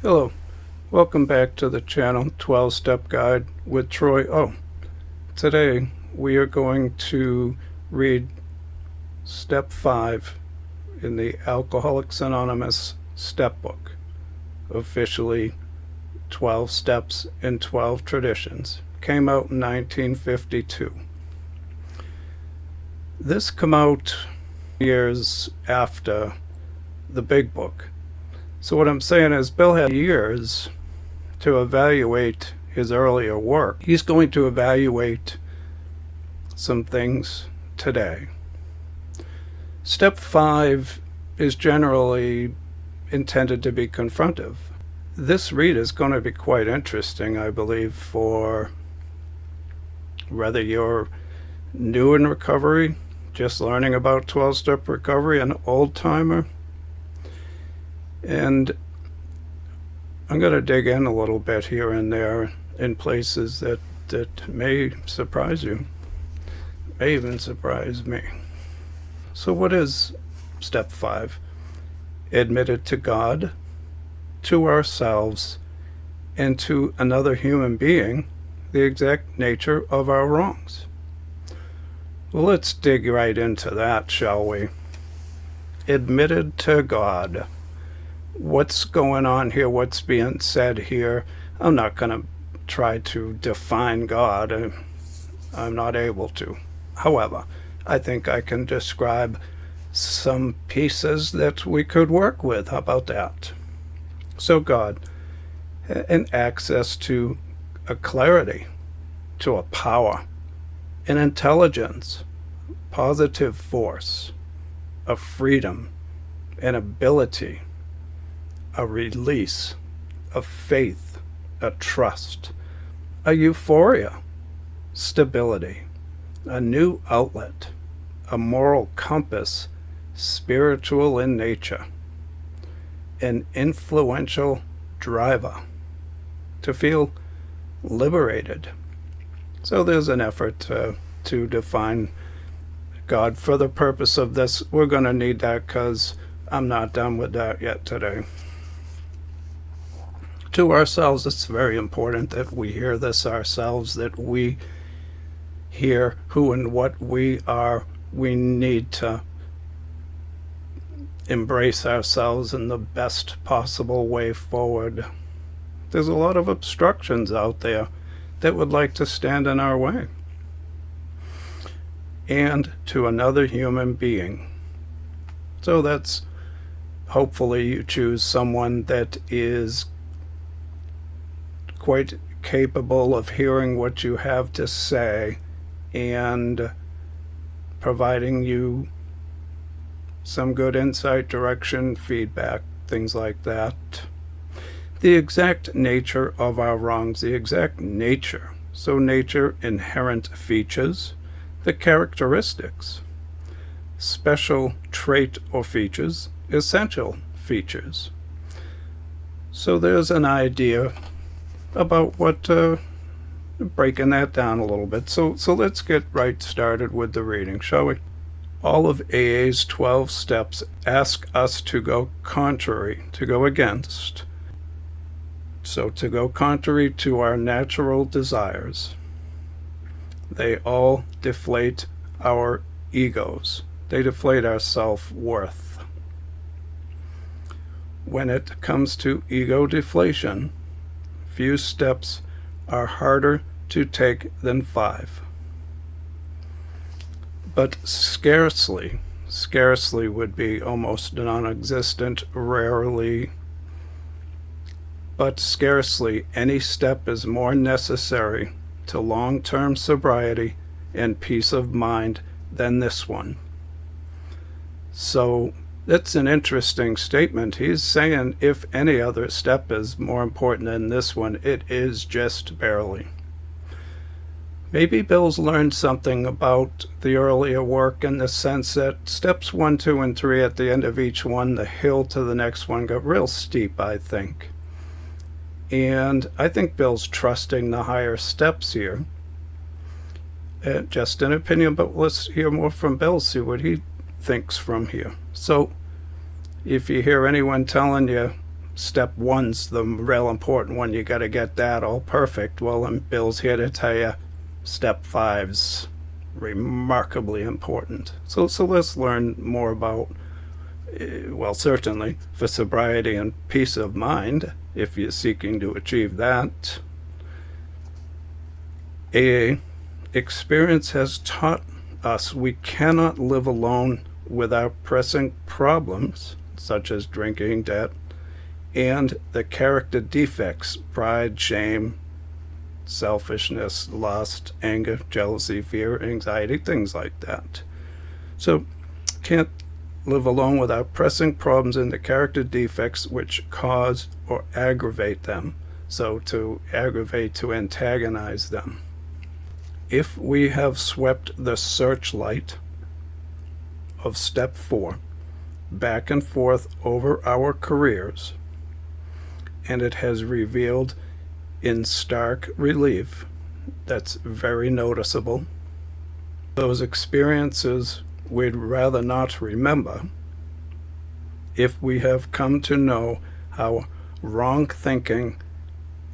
Hello, welcome back to the channel 12-Step Guide with Troy. Today we are going to read Step 5 in the Alcoholics Anonymous Step Book, officially 12 Steps in 12 Traditions. Came out in 1952. This came out years after the Big Book. So what I'm saying is Bill had years to evaluate his earlier work. He's going to evaluate some things today. Step 5 is generally intended to be confrontive. This read is going to be quite interesting, I believe, for whether you're new in recovery, just learning about 12-step recovery, an old-timer. And I'm going to dig in a little bit here and there in places that may surprise you, may even surprise me. So what is Step 5? Admit it to God, to ourselves, and to another human being, the exact nature of our wrongs. Well, let's dig right into that, shall we? Admitted to God. What's going on here? What's being said here? I'm not going to try to define God. I'm not able to. However, I think I can describe some pieces that we could work with. How about that? So God, an access to a clarity, to a power, an intelligence, positive force, a freedom, an ability, a release, a faith, a trust, a euphoria, stability, a new outlet, a moral compass, spiritual in nature, an influential driver, to feel liberated. So there's an effort to define God. For the purpose of this, we're going to need that because I'm not done with that yet today. To ourselves, it's very important that we hear this ourselves, that we hear who and what we are. We need to embrace ourselves in the best possible way forward. There's a lot of obstructions out there that would like to stand in our way. And to another human being. So that's, hopefully you choose someone that is quite capable of hearing what you have to say and providing you some good insight, direction, feedback, things like that. The exact nature of our wrongs, the exact nature. So nature, inherent features, the characteristics, special trait or features, essential features. So there's an idea about what, breaking that down a little bit. So let's get right started with the reading, shall we? All of AA's 12 steps ask us to go contrary, to go against. So to go contrary to our natural desires. They all deflate our egos. They deflate our self-worth. When it comes to ego deflation, few steps are harder to take than 5. But scarcely would be almost non-existent, rarely, but scarcely any step is more necessary to long-term sobriety and peace of mind than this one. So that's an interesting statement. He's saying if any other step is more important than this one, it is just barely. Maybe Bill's learned something about the earlier work in the sense that steps 1, 2, and 3, at the end of each one, the hill to the next one got real steep, I think. And I think Bill's trusting the higher steps here. Just an opinion, but let's hear more from Bill, see what he thinks from here. So if you hear anyone telling you step one's the real important one. You got to get that all perfect. Well, and Bill's here to tell you step five's remarkably important. So let's learn more about, well, certainly for sobriety and peace of mind, if you're seeking to achieve that. AA experience has taught us we cannot live alone without pressing problems such as drinking, debt, and the character defects, pride, shame, selfishness, lust, anger, jealousy, fear, anxiety, things like that. So can't live alone without pressing problems in the character defects which cause or aggravate them. So to aggravate, to antagonize them. If we have swept the searchlight of step 4 back and forth over our careers, and it has revealed in stark relief, that's very noticeable, those experiences we'd rather not remember, if we have come to know how wrong thinking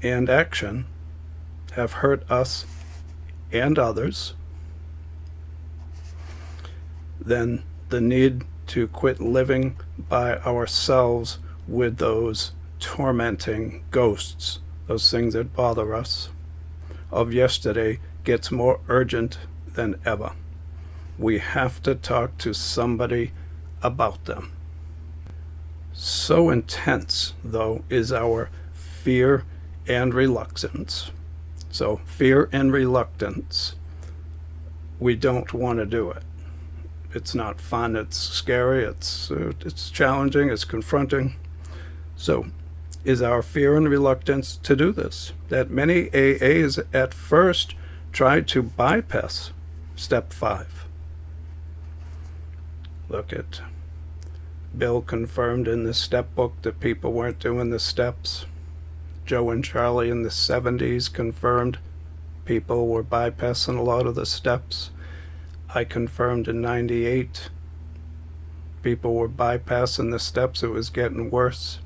and action have hurt us and others, then the need to quit living by ourselves with those tormenting ghosts, those things that bother us, of yesterday gets more urgent than ever. We have to talk to somebody about them. So intense, though, is our fear and reluctance. So fear and reluctance, we don't want to do it. It's not fun, it's scary, it's challenging, it's confronting. So is our fear and reluctance to do this, that many AAs at first tried to bypass step 5. Look at Bill confirmed in the step book that people weren't doing the steps. Joe and Charlie in the 70s confirmed people were bypassing a lot of the steps. I confirmed in 98 people were bypassing the steps. It was getting worse.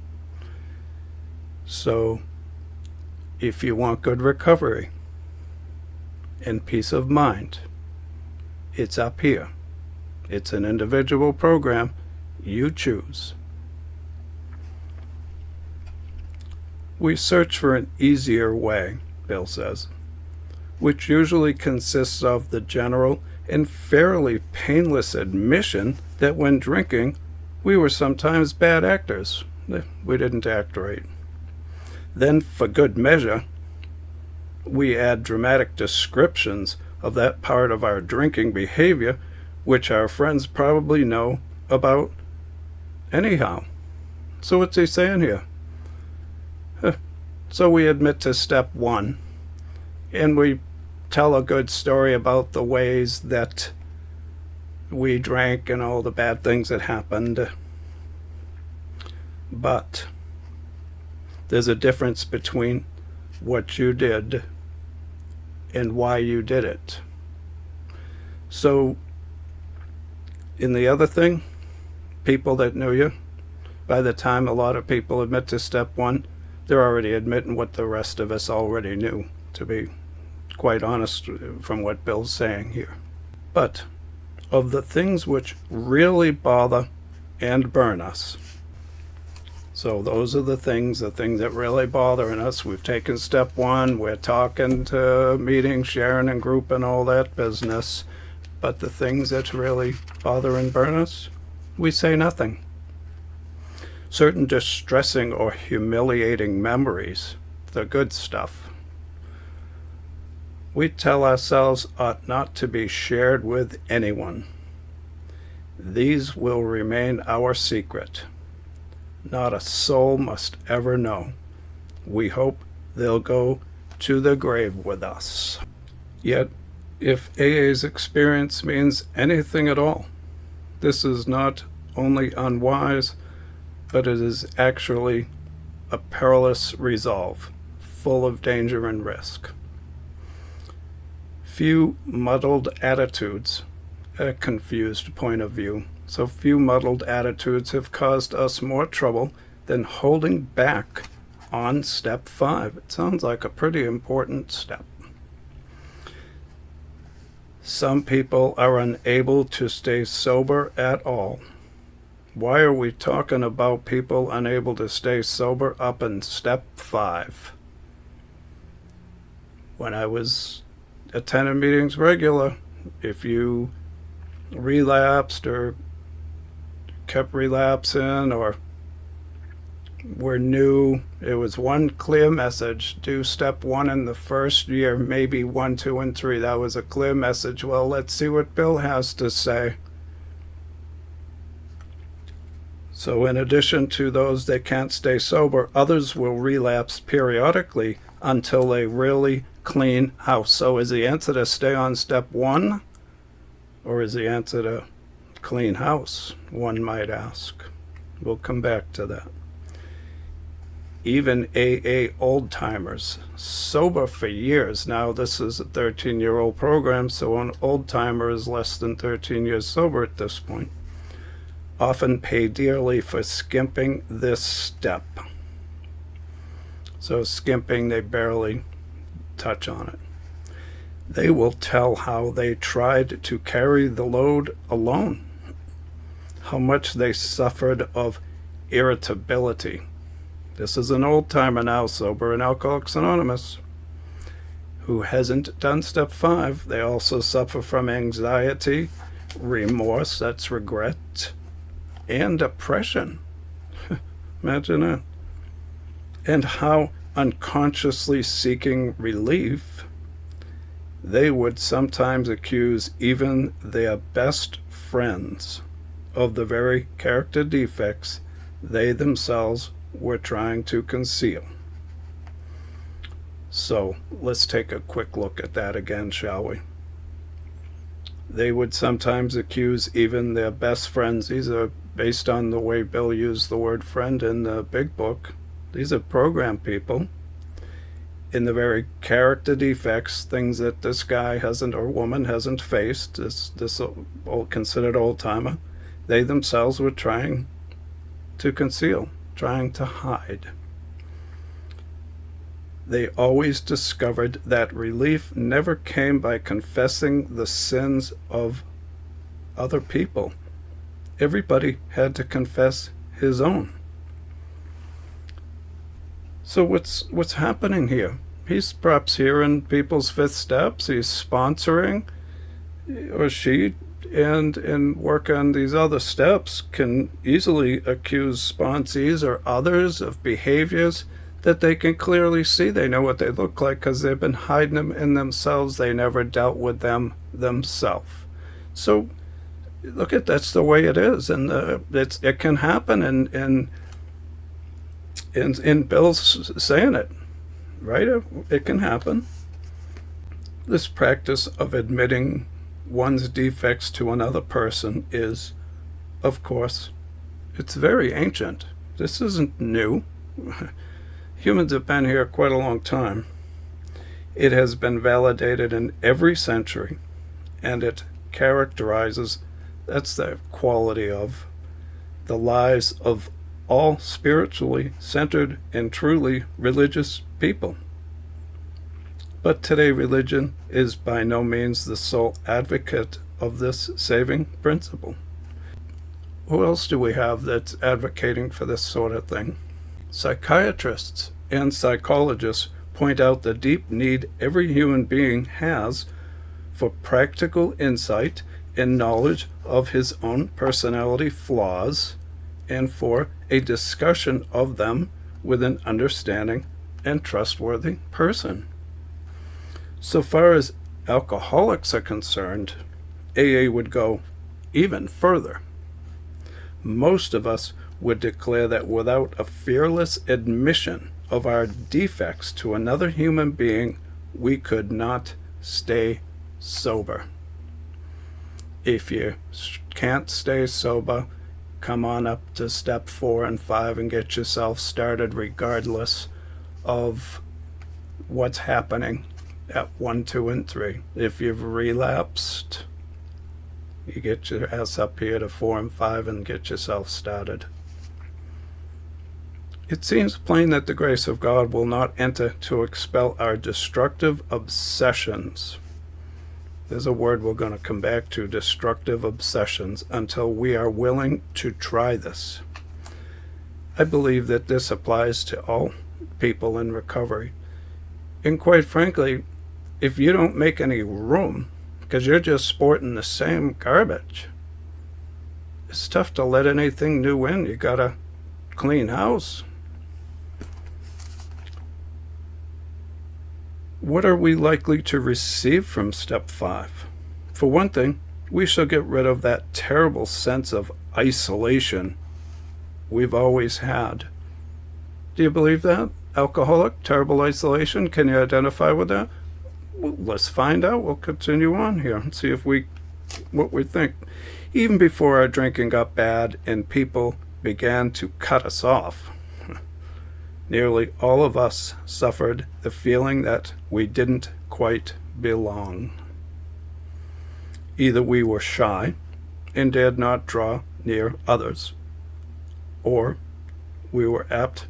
So if you want good recovery and peace of mind, it's up here. It's an individual program. You choose. We search for an easier way, Bill says, which usually consists of the general and fairly painless admission that when drinking, we were sometimes bad actors. We didn't act right. Then, for good measure, we add dramatic descriptions of that part of our drinking behavior which our friends probably know about anyhow. So what's he saying here? So we admit to step 1, and we tell a good story about the ways that we drank and all the bad things that happened. But there's a difference between what you did and why you did it. So in the other thing, people that knew you, by the time a lot of people admit to step 1, they're already admitting what the rest of us already knew, to be quite honest from what Bill's saying here. But of the things which really bother and burn us, so those are the things that really bothering us. We've taken step 1, we're talking to meetings, sharing and group and all that business. But the things that really bother and burn us, we say nothing. Certain distressing or humiliating memories, the good stuff, we tell ourselves ought not to be shared with anyone. These will remain our secret. Not a soul must ever know. We hope they'll go to the grave with us. Yet, if AA's experience means anything at all, this is not only unwise, but it is actually a perilous resolve, full of danger and risk. Few muddled attitudes, a confused point of view. So few muddled attitudes have caused us more trouble than holding back on step 5. It sounds like a pretty important step. Some people are unable to stay sober at all. Why are we talking about people unable to stay sober up in step 5? When I was attending meetings regular, if you relapsed or kept relapsing or were new, it was one clear message: do step 1 in the first year, maybe 1, 2, and 3. That was a clear message. Well, let's see what Bill has to say. So in addition to those that can't stay sober, others will relapse periodically until they really clean house. So is the answer to stay on step 1, or is the answer to clean house, one might ask? We'll come back to that. Even AA old-timers, sober for years. Now, this is a 13-year-old program, so an old-timer is less than 13 years sober at this point, often pay dearly for skimping this step. So skimping, they barely touch on it. They will tell how they tried to carry the load alone, how much they suffered of irritability. This is an old-timer now, sober in Alcoholics Anonymous, who hasn't done step 5. They also suffer from anxiety, remorse, that's regret, and depression. Imagine that. And how unconsciously seeking relief, they would sometimes accuse even their best friends of the very character defects they themselves were trying to conceal. So let's take a quick look at that again, shall we? They would sometimes accuse even their best friends. These are based on the way Bill used the word friend in the big book. These are program people in the very character defects, things that this guy hasn't or woman hasn't faced, this old, considered old-timer, they themselves were trying to conceal, trying to hide. They always discovered that relief never came by confessing the sins of other people. Everybody had to confess his own. So what's happening here? He's perhaps hearing people's 5th steps. He's sponsoring, or she, and work on these other steps, can easily accuse sponsees or others of behaviors that they can clearly see. They know what they look like because they've been hiding them in themselves. They never dealt with them themselves. So look, that's the way it is, and it can happen. And Bill's saying it, right? It can happen. This practice of admitting one's defects to another person is, of course, it's very ancient. This isn't new. Humans have been here quite a long time. It has been validated in every century, and it characterizes, that's the quality of the lives of all spiritually centered and truly religious people. But today religion is by no means the sole advocate of this saving principle. Who else do we have that's advocating for this sort of thing? Psychiatrists and psychologists point out the deep need every human being has for practical insight and knowledge of his own personality flaws, and for a discussion of them with an understanding and trustworthy person. So far as alcoholics are concerned, AA would go even further. Most of us would declare that without a fearless admission of our defects to another human being, we could not stay sober. If you can't stay sober, come on up to step 4 and 5 and get yourself started, regardless of what's happening at 1, 2, and 3. If you've relapsed, you get your ass up here to 4 and 5 and get yourself started. It seems plain that the grace of God will not enter to expel our destructive obsessions. There's a word we're going to come back to, destructive obsessions, until we are willing to try this. I believe that this applies to all people in recovery. And quite frankly, if you don't make any room, because you're just sporting the same garbage, it's tough to let anything new in. You got to clean house. What are we likely to receive from step 5? For one thing, we shall get rid of that terrible sense of isolation we've always had. Do you believe that? Alcoholic, terrible isolation? Can you identify with that? Well, let's find out. We'll continue on here and see what we think. Even before our drinking got bad and people began to cut us off, nearly all of us suffered the feeling that we didn't quite belong. Either we were shy and dared not draw near others, or we were apt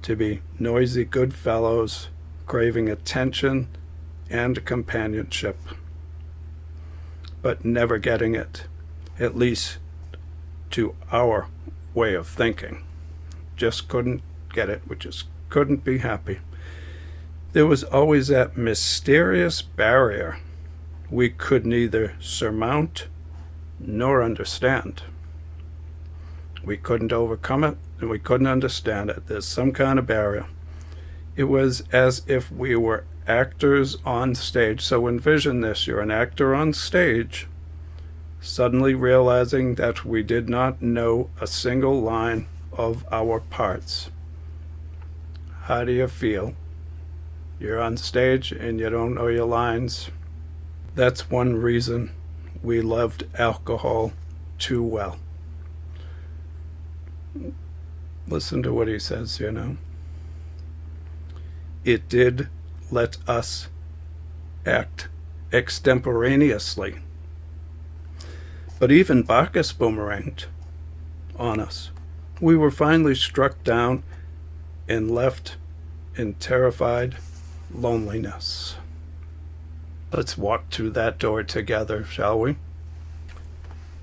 to be noisy good fellows craving attention and companionship, but never getting it, at least to our way of thinking. Just couldn't get it. We just couldn't be happy. There was always that mysterious barrier we could neither surmount nor understand. We couldn't overcome it, and we couldn't understand it. There's some kind of barrier. It was as if we were actors on stage. So envision this. You're an actor on stage, suddenly realizing that we did not know a single line of our parts. How do you feel? You're on stage and you don't know your lines. That's one reason we loved alcohol too well. Listen to what he says here now. It did let us act extemporaneously. But even Bacchus boomeranged on us. We were finally struck down and left in terrified loneliness. Let's walk through that door together, shall we?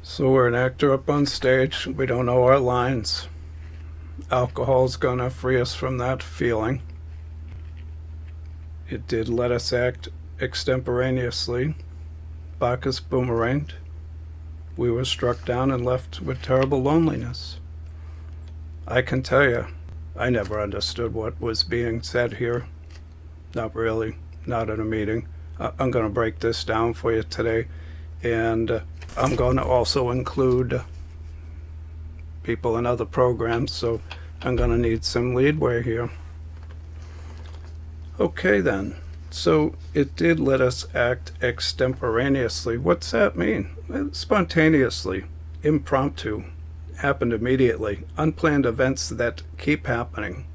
So we're an actor up on stage. We don't know our lines. Alcohol's gonna free us from that feeling. It did let us act extemporaneously. Bacchus boomeranged. We were struck down and left with terrible loneliness. I can tell you, I never understood what was being said here. Not really, not in a meeting. I'm going to break this down for you today, and I'm going to also include people in other programs, so I'm going to need some leadway here. Okay then, so it did let us act extemporaneously. What's that mean? Spontaneously, impromptu, happened immediately, unplanned events that keep happening.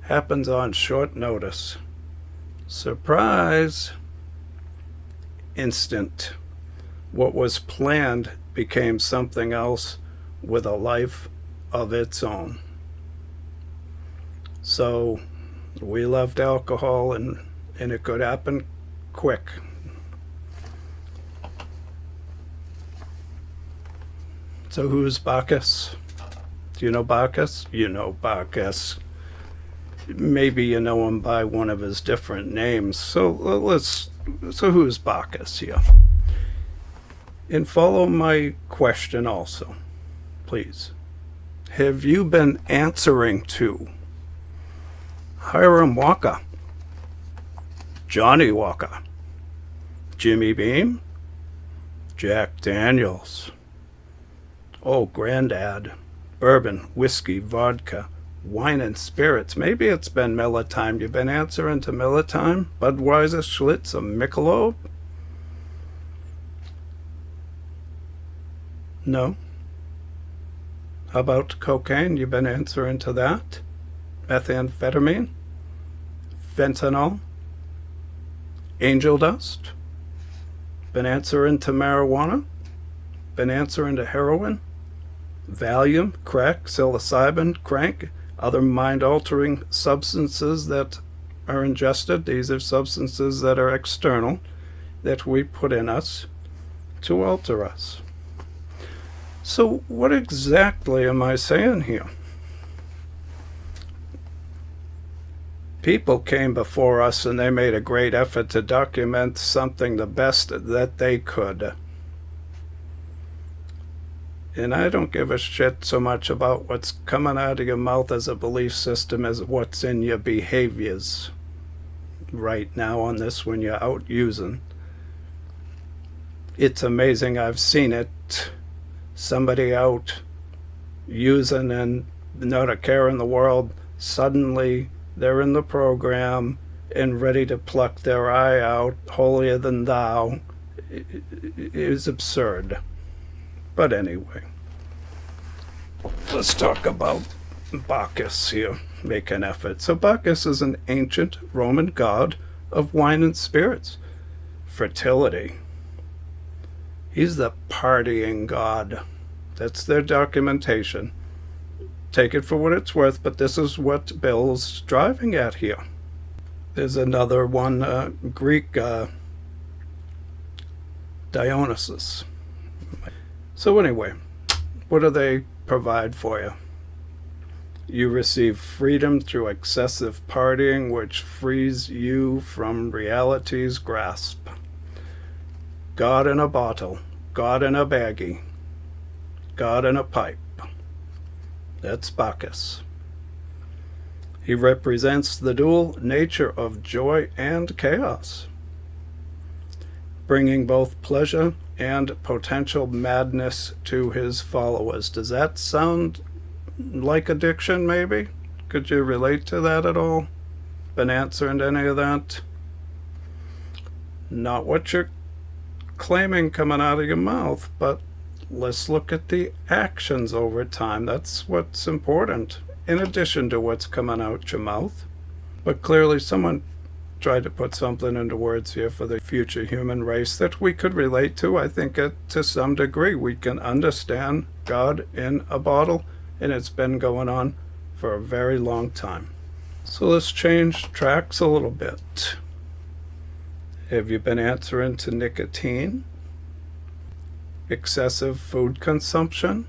Happens on short notice. Surprise! Instant. What was planned became something else with a life of its own. So we loved alcohol, and it could happen quick. So who's Bacchus? Do you know Bacchus? You know Bacchus. Maybe you know him by one of his different names. So who's Bacchus here? And follow my question also, please. Have you been answering to Hiram Walker, Johnny Walker, Jimmy Beam, Jack Daniels, oh, Grandad, bourbon, whiskey, vodka, wine and spirits? Maybe it's been Miller time. You've been answering to Miller time, Budweiser, Schlitz, or Michelob? No? How about cocaine? You've been answering to that? Methamphetamine? Fentanyl? Angel dust? Been answering to marijuana? Been answering to heroin? Valium, crack, psilocybin, crank, other mind-altering substances that are ingested. These are substances that are external, that we put in us to alter us. So what exactly am I saying here? People came before us and they made a great effort to document something the best that they could. And I don't give a shit so much about what's coming out of your mouth as a belief system as what's in your behaviors right now on this when you're out using. It's amazing. I've seen it. Somebody out using and not a care in the world, suddenly they're in the program and ready to pluck their eye out, holier than thou. It is absurd. But anyway, let's talk about Bacchus here, make an effort. So Bacchus is an ancient Roman god of wine and spirits, fertility. He's the partying god. That's their documentation. Take it for what it's worth, but this is what Bill's driving at here. There's another one, Greek Dionysus. So anyway, what do they provide for you? You receive freedom through excessive partying, which frees you from reality's grasp. God in a bottle, God in a baggie, God in a pipe. That's Bacchus. He represents the dual nature of joy and chaos, bringing both pleasure and potential madness to his followers. Does that sound like addiction, maybe? Could you relate to that at all? Been answering any of that? Not what you're claiming coming out of your mouth, but let's look at the actions over time. That's what's important, in addition to what's coming out your mouth. But clearly someone tried to put something into words here for the future human race that we could relate to. I think to some degree we can understand God in a bottle, and it's been going on for a very long time. So let's change tracks a little bit. Have you been answering to nicotine? Excessive food consumption?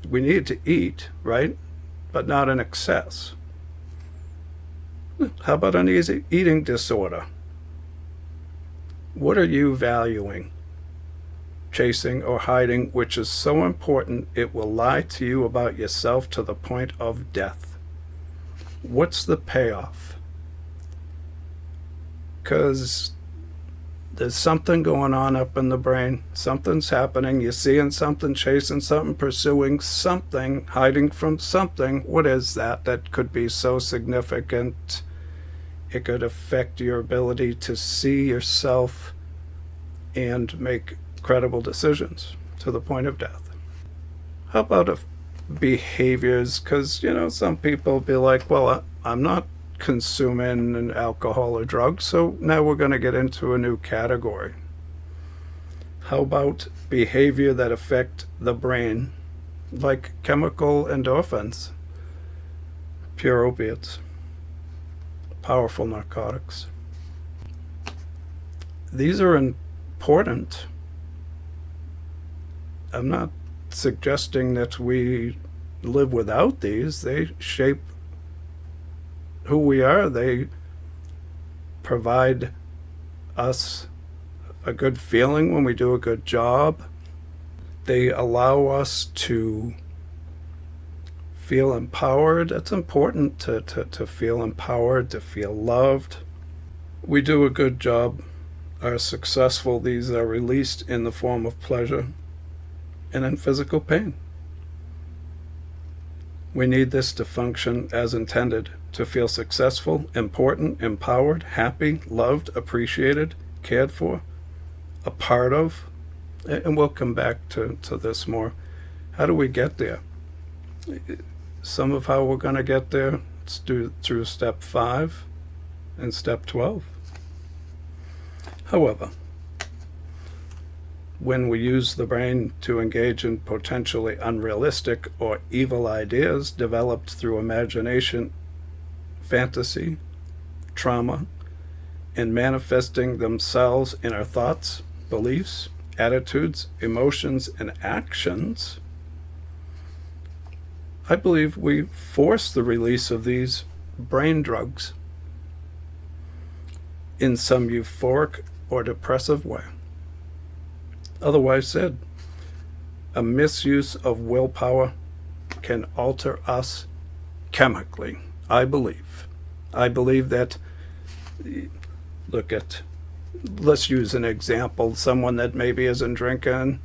We need to eat, right? But not in excess. How about an easy eating disorder? What are you valuing, chasing, or hiding, which is so important it will lie to you about yourself to the point of death? What's the payoff? Because there's something going on up in the brain. Something's happening. You're seeing something, chasing something, pursuing something, hiding from something. What is that? That could be so significant. It could affect your ability to see yourself and make credible decisions to the point of death. How about behaviors? Because, some people be like, well, I'm not consuming alcohol or drugs, so now we're going to get into a new category. How about behavior that affect the brain, like chemical endorphins, pure opiates, powerful narcotics? These are important. I'm not suggesting that we live without these. They shape who we are. They provide us a good feeling when we do a good job. They allow us to feel empowered. It's important to feel empowered, to feel loved. We do a good job, are successful. These are released in the form of pleasure and in physical pain. We need this to function as intended, to feel successful, important, empowered, happy, loved, appreciated, cared for, a part of. And we'll come back to this more. How do we get there? Some of how we're going to get there, let's do through step 5 and step 12. However, when we use the brain to engage in potentially unrealistic or evil ideas developed through imagination, fantasy, trauma, and manifesting themselves in our thoughts, beliefs, attitudes, emotions, and actions, I believe we force the release of these brain drugs in some euphoric or depressive way. Otherwise said, a misuse of willpower can alter us chemically, I believe. I believe that, let's use an example, someone that maybe isn't drinking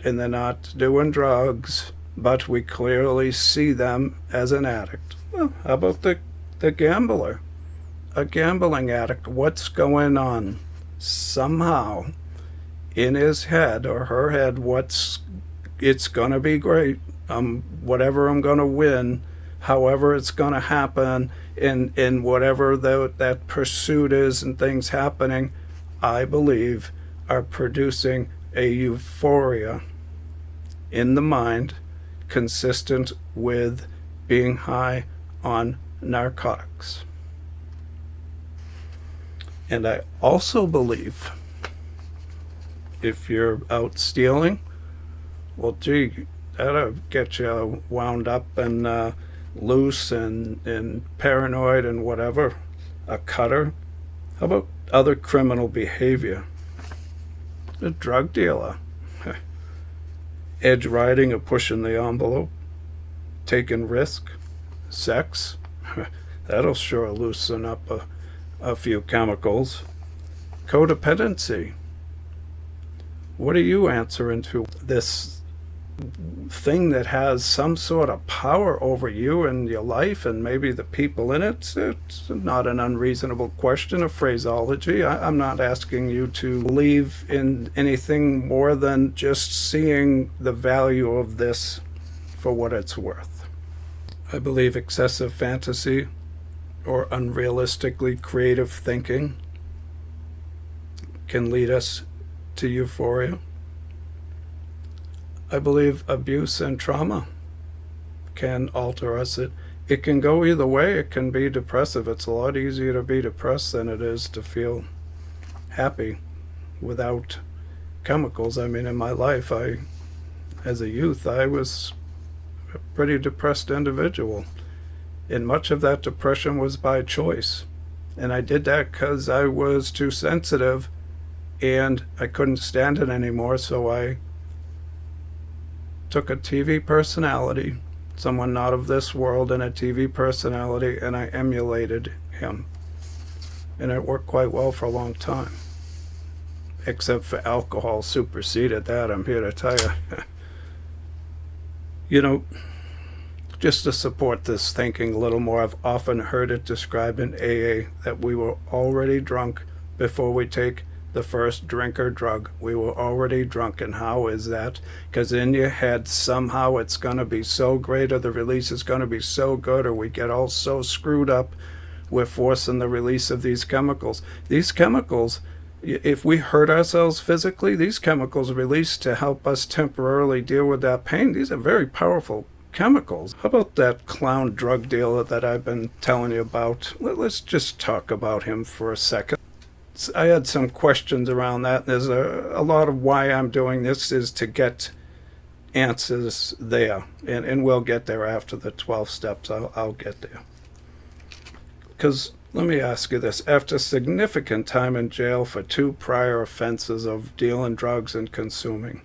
and they're not doing drugs, but we clearly see them as an addict. Well, how about the gambler? A gambling addict, what's going on? Somehow, in his head or her head, it's gonna be great. Whatever I'm gonna win, however it's gonna happen, in whatever that pursuit is and things happening, I believe are producing a euphoria in the mind consistent with being high on narcotics. And I also believe if you're out stealing, well, gee, that'll get you wound up and loose and paranoid and whatever. A cutter. How about other criminal behavior? A drug dealer. Edge riding or pushing the envelope. Taking risk. Sex. That'll sure loosen up a few chemicals. Codependency. What are you answering to? This thing that has some sort of power over you and your life and maybe the people in it? It's not an unreasonable question of phraseology. I'm not asking you to believe in anything more than just seeing the value of this for what it's worth. I believe excessive fantasy or unrealistically creative thinking can lead us to euphoria. I believe abuse and trauma can alter us. It can go either way. It can be depressive. It's a lot easier to be depressed than it is to feel happy without chemicals. I mean, in my life, as a youth, I was a pretty depressed individual. And much of that depression was by choice. And I did that because I was too sensitive and I couldn't stand it anymore, so I took a TV personality, someone not of this world, and a TV personality, and I emulated him. And it worked quite well for a long time. Except for alcohol superseded that, I'm here to tell you. You know, just to support this thinking a little more, I've often heard it described in AA that we were already drunk before we take the first drink or drug. We were already drunk. And how is that? Because in your head, somehow it's going to be so great, or the release is going to be so good, or we get all so screwed up, we're forcing the release of these chemicals. These chemicals, if we hurt ourselves physically, these chemicals release to help us temporarily deal with that pain. These are very powerful chemicals. How about that clown drug dealer that I've been telling you about? Let's just talk about him for a second. I had some questions around that. There's a lot of why I'm doing this is to get answers there. And we'll get there after the 12 steps. I'll get there. Because let me ask you this. After significant time in jail for 2 prior offenses of dealing drugs and consuming,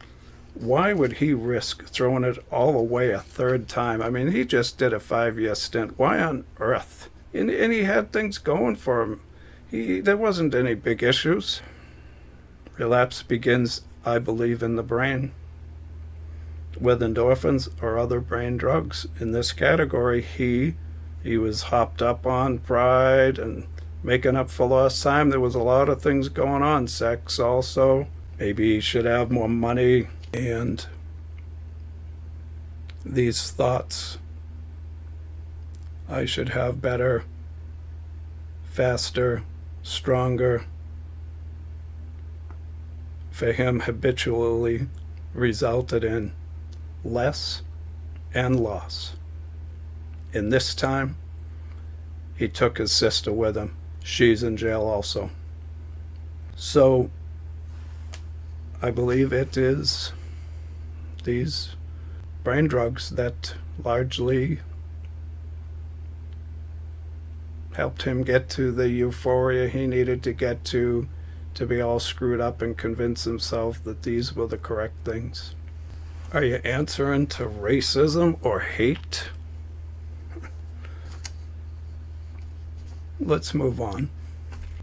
why would he risk throwing it all away a 3rd time? I mean, he just did a 5-year stint. Why on earth? And he had things going for him. There wasn't any big issues. Relapse begins, I believe, in the brain with endorphins or other brain drugs. In this category, he was hopped up on pride and making up for lost time. There was a lot of things going on. Sex also. Maybe he should have more money. And these thoughts, I should have better, faster, stronger, for him habitually resulted in less and loss. And this time, he took his sister with him. She's in jail also. So, I believe it is these brain drugs that largely helped him get to the euphoria he needed to get to be all screwed up and convince himself that these were the correct things. Are you answering to racism or hate? Let's move on.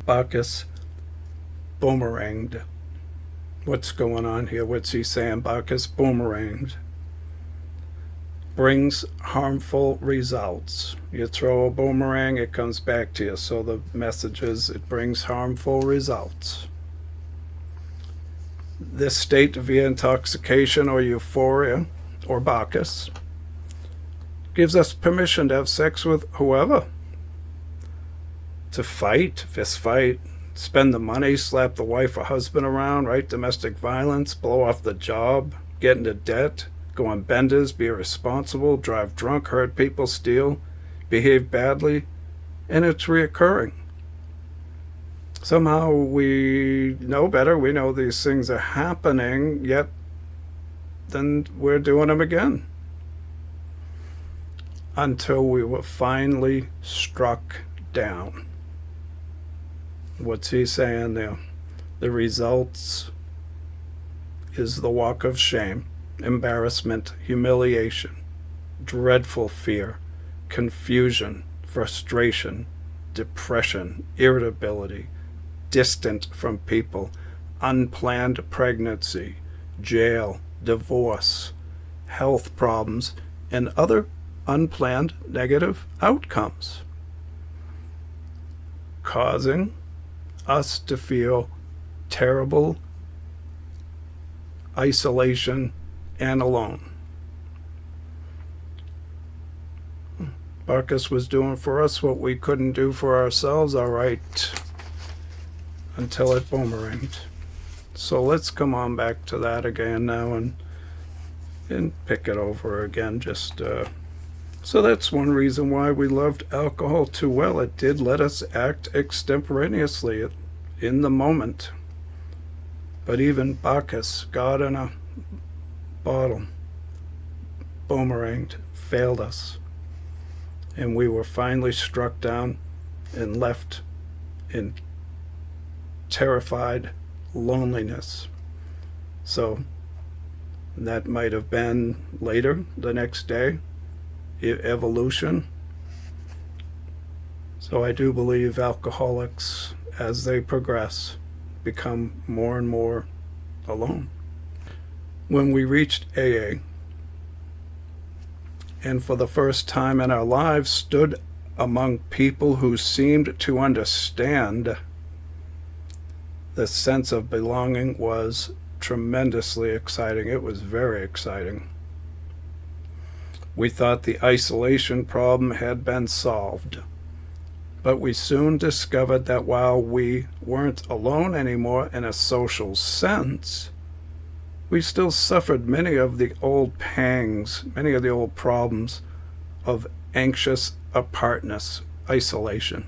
Bacchus Boomeranged. What's going on here? What's he saying? Bacchus Boomeranged. Brings harmful results. You throw a boomerang, it comes back to you. So the message is it brings harmful results. This state via intoxication or euphoria or Bacchus gives us permission to have sex with whoever. To fight, fist fight, spend the money, slap the wife or husband around, right? Domestic violence, blow off the job, get into debt, go on benders, be irresponsible, drive drunk, hurt people, steal, behave badly, and it's reoccurring. Somehow we know better, we know these things are happening, yet then we're doing them again. Until we were finally struck down. What's he saying there? The results is the walk of shame, embarrassment, humiliation, dreadful fear, confusion, frustration, depression, irritability, distant from people, unplanned pregnancy, jail, divorce, health problems, and other unplanned negative outcomes, causing us to feel terrible isolation and alone. Bacchus was doing for us what we couldn't do for ourselves, all right, until it boomeranged. So let's come on back to that again now and pick it over again. So that's one reason why we loved alcohol too well. It did let us act extemporaneously in the moment. But even Bacchus, God in a bottle, boomeranged, failed us. And we were finally struck down and left in terrified loneliness. So that might have been later, the next day, evolution. So I do believe alcoholics, as they progress, become more and more alone. When we reached AA, and for the first time in our lives stood among people who seemed to understand, the sense of belonging was tremendously exciting. It was very exciting. We thought the isolation problem had been solved, but we soon discovered that while we weren't alone anymore in a social sense, we still suffered many of the old pangs, many of the old problems of anxious apartness, isolation.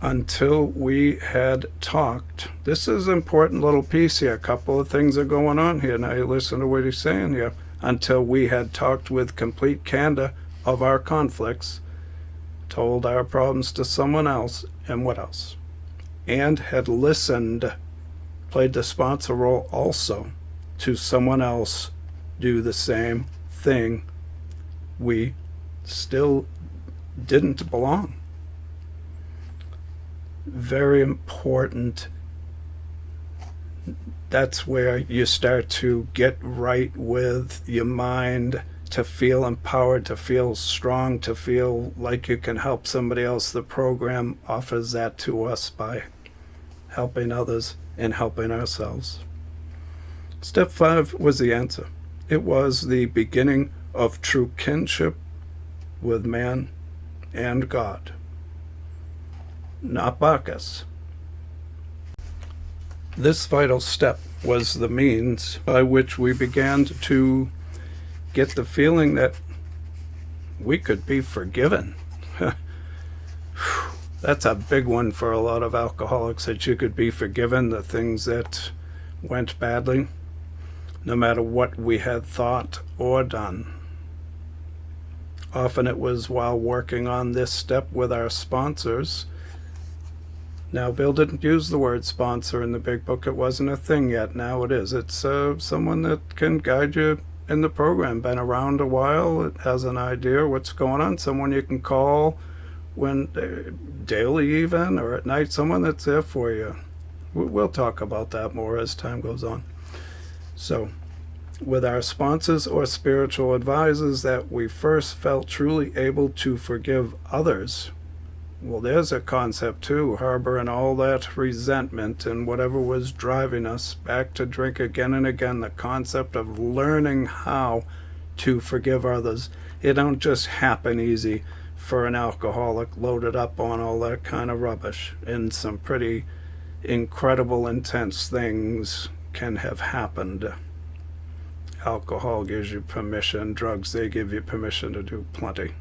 Until we had talked. This is an important little piece here. A couple of things are going on here. Now you listen to what he's saying here. Until we had talked with complete candor of our conflicts, told our problems to someone else, and what else? And had listened, played the sponsor role also, to someone else do the same thing. We still didn't belong. Very important. That's where you start to get right with your mind, to feel empowered, to feel strong, to feel like you can help somebody else. The program offers that to us by helping others and helping ourselves. Step 5 was the answer. It was the beginning of true kinship with man and God, not Bacchus. This vital step was the means by which we began to get the feeling that we could be forgiven. That's a big one for a lot of alcoholics, that you could be forgiven the things that went badly, no matter what we had thought or done. Often it was while working on this step with our sponsors. Now, Bill didn't use the word sponsor in the big book. It wasn't a thing yet. Now it is. It's someone that can guide you in the program, been around a while, it has an idea what's going on, someone you can call when daily even, or at night, someone that's there for you. We'll talk about that more as time goes on. So, with our sponsors or spiritual advisors, that we first felt truly able to forgive others. Well, there's a concept too, harboring all that resentment and whatever was driving us back to drink again and again, the concept of learning how to forgive others. It don't just happen easy for an alcoholic loaded up on all that kind of rubbish, and some pretty incredible, intense things can have happened. Alcohol gives you permission, drugs, they give you permission to do plenty.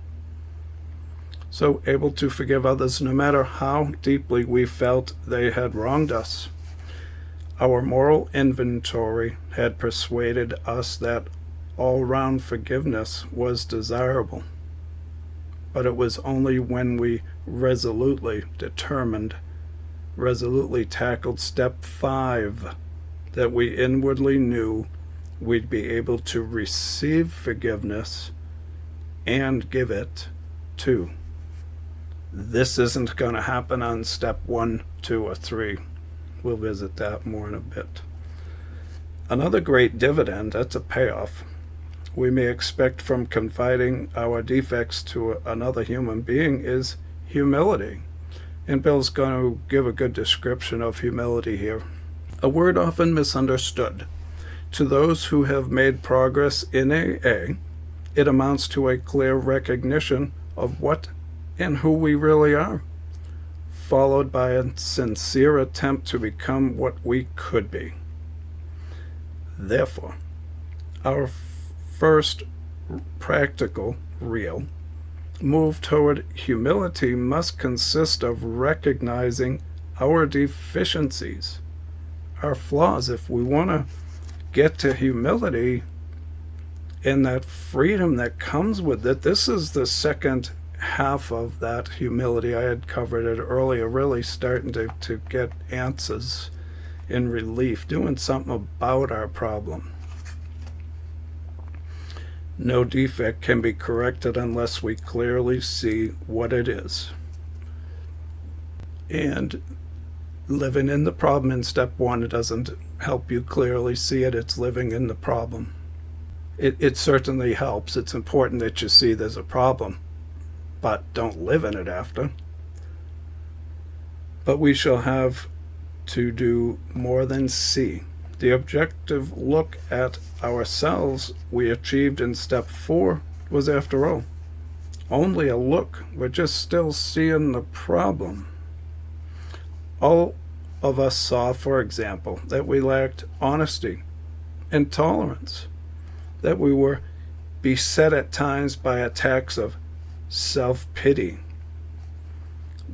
So able to forgive others no matter how deeply we felt they had wronged us. Our moral inventory had persuaded us that all-round forgiveness was desirable. But it was only when we resolutely tackled step 5 that we inwardly knew we'd be able to receive forgiveness and give it too. This isn't going to happen on step 1, 2, or 3. We'll visit that more in a bit. Another great dividend, that's a payoff, we may expect from confiding our defects to another human being is humility. And Bill's going to give a good description of humility here. A word often misunderstood. To those who have made progress in AA, it amounts to a clear recognition of what and who we really are, followed by a sincere attempt to become what we could be. Therefore, our first practical, real move toward humility must consist of recognizing our deficiencies, our flaws. If we want to get to humility and that freedom that comes with it, this is the second half of that humility. I had covered it earlier, really starting to get answers in relief, doing something about our problem. No defect can be corrected unless we clearly see what it is. And living in the problem in step 1, it doesn't help you clearly see it. It's living in the problem. It certainly helps. It's important that you see there's a problem, but don't live in it after. But we shall have to do more than see. The objective look at ourselves we achieved in step 4 was, after all, only a look. We're just still seeing the problem. All of us saw, for example, that we lacked honesty and tolerance, that we were beset at times by attacks of self-pity,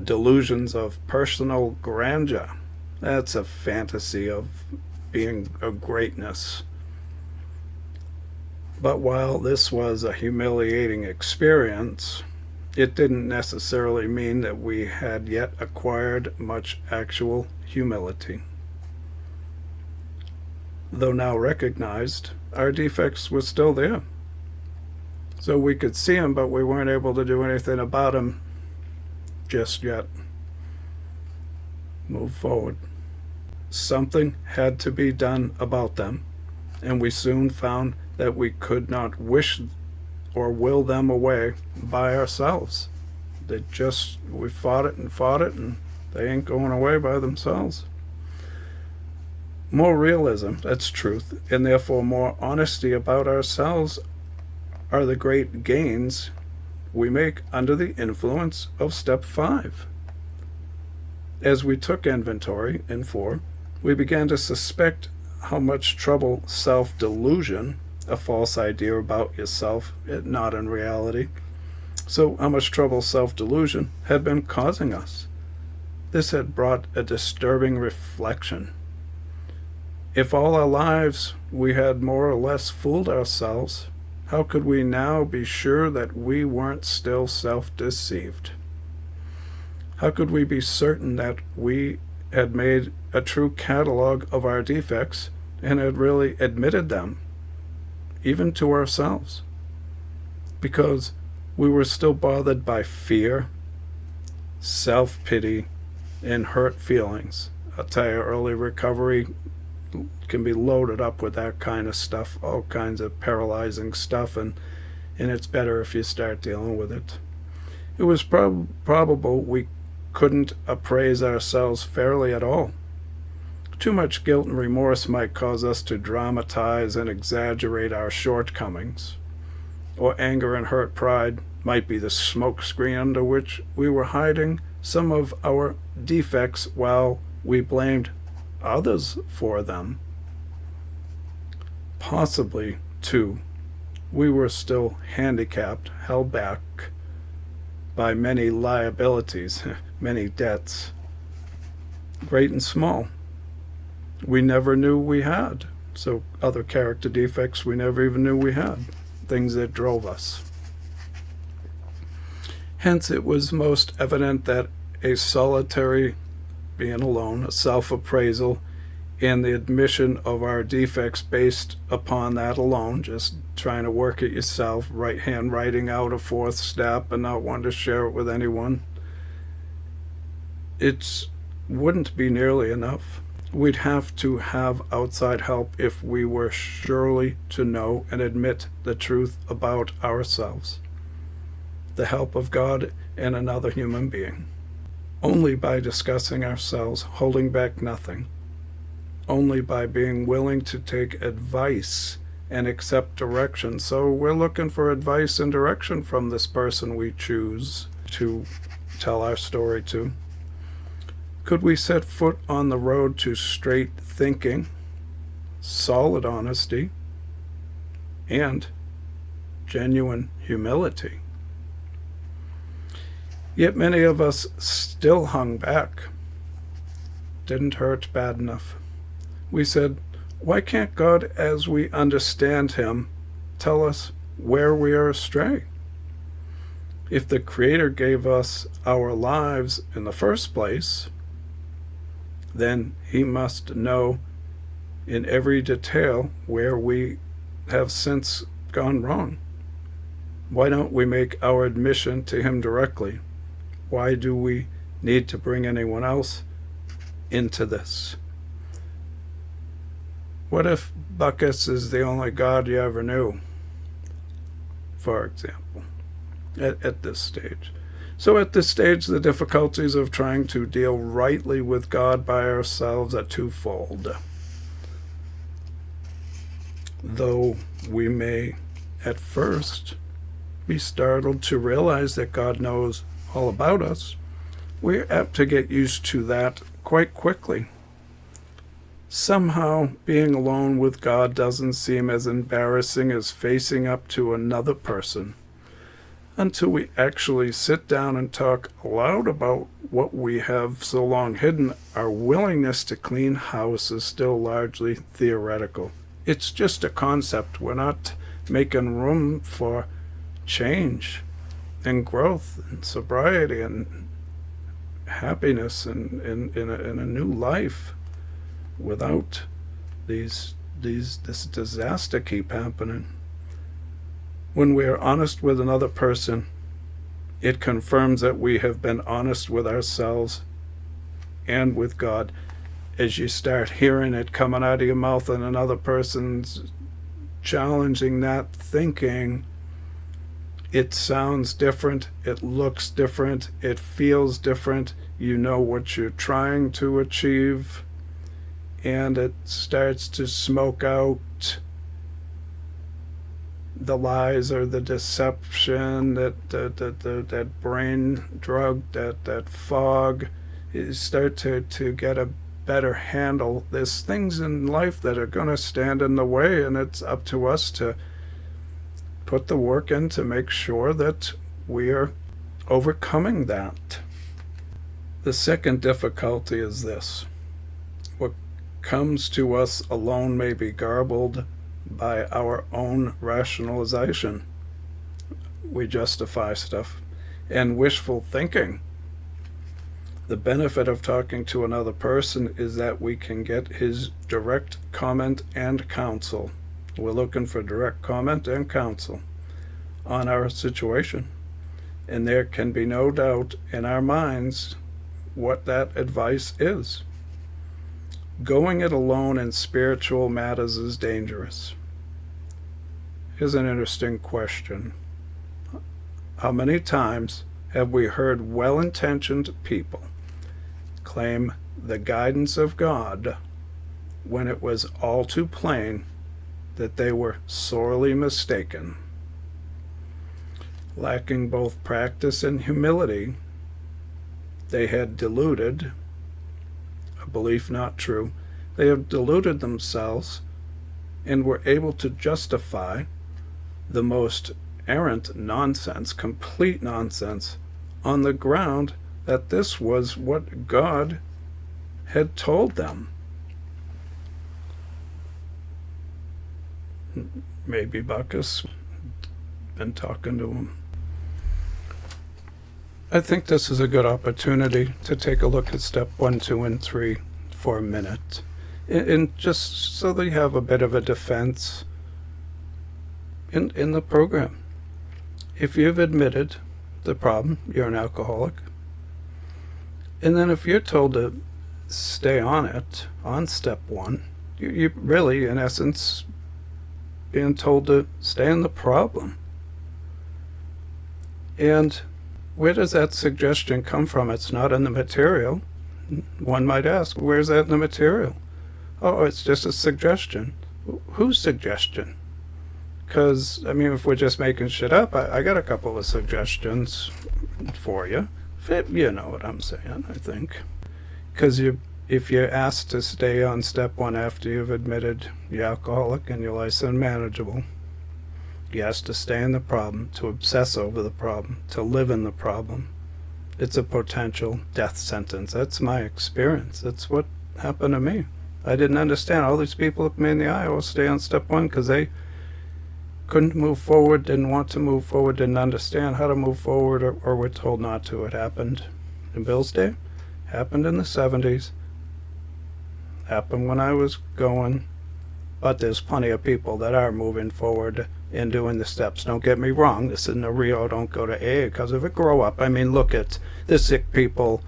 delusions of personal grandeur. That's a fantasy of being a greatness. But while this was a humiliating experience, it didn't necessarily mean that we had yet acquired much actual humility. Though now recognized, our defects were still there. So we could see them, but we weren't able to do anything about them just yet. Move forward. Something had to be done about them, and we soon found that we could not wish or will them away by ourselves. We fought it, and they ain't going away by themselves. More realism, that's truth, and therefore more honesty about ourselves are the great gains we make under the influence of step 5. As we took inventory in 4, We began to suspect how much trouble self-delusion, a false idea about yourself, not in reality, so how much trouble self-delusion had been causing us. This had brought a disturbing reflection. If all our lives we had more or less fooled ourselves, how could we now be sure that we weren't still self-deceived? How could we be certain that we had made a true catalog of our defects and had really admitted them, even to ourselves? Because we were still bothered by fear, self-pity, and hurt feelings. I'll tell you, early recovery can be loaded up with that kind of stuff, all kinds of paralyzing stuff, and it's better if you start dealing with it. It was probable we couldn't appraise ourselves fairly at all. Too much guilt and remorse might cause us to dramatize and exaggerate our shortcomings, or anger and hurt pride might be the smokescreen under which we were hiding some of our defects while we blamed others for them. Possibly, too, we were still handicapped, held back by many liabilities, many debts, great and small, we never knew we had. So other character defects we never even knew we had, things that drove us. Hence it was most evident that a solitary being alone, a self-appraisal, and the admission of our defects based upon that alone, just trying to work it yourself, right-hand writing out a fourth step and not wanting to share it with anyone, it wouldn't be nearly enough. We'd have to have outside help if we were surely to know and admit the truth about ourselves. The help of God and another human being. Only by discussing ourselves, holding back nothing. Only by being willing to take advice and accept direction. So we're looking for advice and direction from this person we choose to tell our story to. Could we set foot on the road to straight thinking, solid honesty, and genuine humility? Yet many of us still hung back. Didn't hurt bad enough. We said, why can't God, as we understand him, tell us where we are astray? If the Creator gave us our lives in the first place, then he must know in every detail where we have since gone wrong. Why don't we make our admission to him directly? Why do we need to bring anyone else into this? What if Bacchus is the only god you ever knew, for example, at this stage? So at this stage, the difficulties of trying to deal rightly with God by ourselves are twofold. Though we may, at first, be startled to realize that God knows all about us, we're apt to get used to that quite quickly. Somehow, being alone with God doesn't seem as embarrassing as facing up to another person, until we actually sit down and talk aloud about what we have so long hidden. Our willingness to clean house is still largely theoretical. It's just a concept. We're not making room for change and growth and sobriety and happiness and in a new life without this disaster keep happening. When we are honest with another person, it confirms that we have been honest with ourselves and with God. As you start hearing it coming out of your mouth and another person's challenging that thinking, it sounds different, it looks different, it feels different, you know what you're trying to achieve, and it starts to smoke out the lies or the deception, that brain drug, that fog. You start to get a better handle. There's things in life that are going to stand in the way, and it's up to us to put the work in to make sure that we are overcoming that. The second difficulty is this: what comes to us alone may be garbled by our own rationalization. We justify stuff. And wishful thinking. The benefit of talking to another person is that we can get his direct comment and counsel. We're looking for direct comment and counsel on our situation. And there can be no doubt in our minds what that advice is. Going it alone in spiritual matters is dangerous. Here's an interesting question. How many times have we heard well-intentioned people claim the guidance of God when it was all too plain that they were sorely mistaken? Lacking both practice and humility, they had deluded, a belief not true, they have deluded themselves and were able to justify the most errant nonsense, complete nonsense, on the ground that this was what God had told them. Maybe Bacchus been talking to him. I think this is a good opportunity to take a look at step 1, 2, and 3 for a minute. And just so that you have a bit of a defense in the program. If you've admitted the problem, you're an alcoholic, and then if you're told to stay on it, on step 1, you really, in essence, being told to stay in the problem. And where does that suggestion come from? It's not in the material. One might ask, where's that in the material? Oh, it's just a suggestion. Whose suggestion? Because, I mean, if we're just making shit up, I got a couple of suggestions for you. You know what I'm saying, I think. Because if you're asked to stay on step 1 after you've admitted you're alcoholic and your life's unmanageable, you're asked to stay in the problem, to obsess over the problem, to live in the problem. It's a potential death sentence. That's my experience. That's what happened to me. I didn't understand. All these people looked me in the eye. I will stay on step 1 because they couldn't move forward, didn't want to move forward, didn't understand how to move forward, or were told not to. It happened in Bill's day, happened in the 70s, happened when I was going, but there's plenty of people that are moving forward and doing the steps. Don't get me wrong, this isn't a Rio, don't go to AA because of it. Grow up. I mean, look at the sick people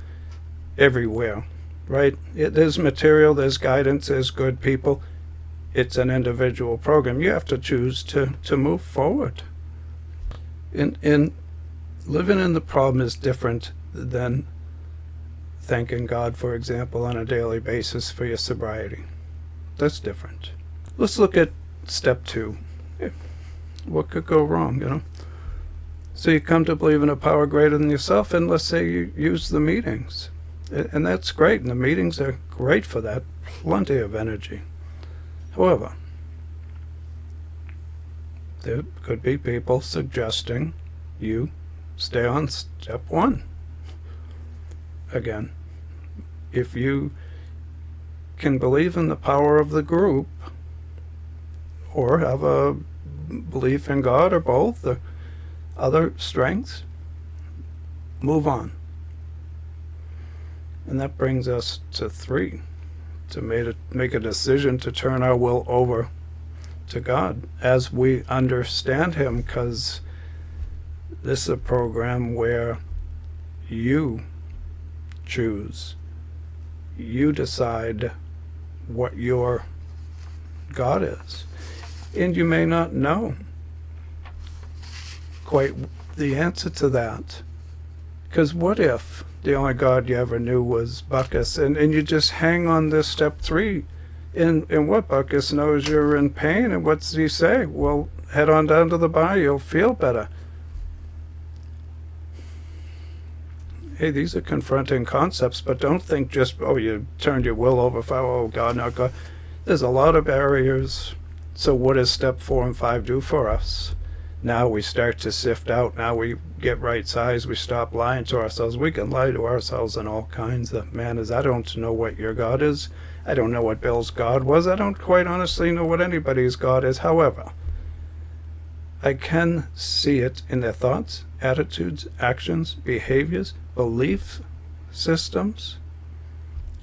everywhere, right? There's material, there's guidance, there's good people. It's an individual program. You have to choose to move forward. And living in the problem is different than thanking God, for example, on a daily basis for your sobriety. That's different. Let's look at step 2. What could go wrong, you know? So you come to believe in a power greater than yourself, and let's say you use the meetings. And that's great, and the meetings are great for that. Plenty of energy. However, there could be people suggesting you stay on step 1. Again, if you can believe in the power of the group, or have a belief in God, or both, or other strengths, move on. And that brings us to 3. To make a decision to turn our will over to God as we understand Him, because this is a program where you choose, you decide what your God is, and you may not know quite the answer to that, because what if the only God you ever knew was Bacchus, and you just hang on this step 3, and what Bacchus knows you're in pain, and what's he say? Well, head on down to the bar, you'll feel better. hey, these are confronting concepts, but don't think just, oh, you turned your will over for, oh, God, not God. There's a lot of barriers. So what does step 4 and 5 do for us? Now we start to sift out. Now we get right size. We stop lying to ourselves. We can lie to ourselves in all kinds of manners. I don't know what your God is. I don't know what Bill's God was. I don't quite honestly know what anybody's God is. However, I can see it in their thoughts, attitudes, actions, behaviors, belief systems,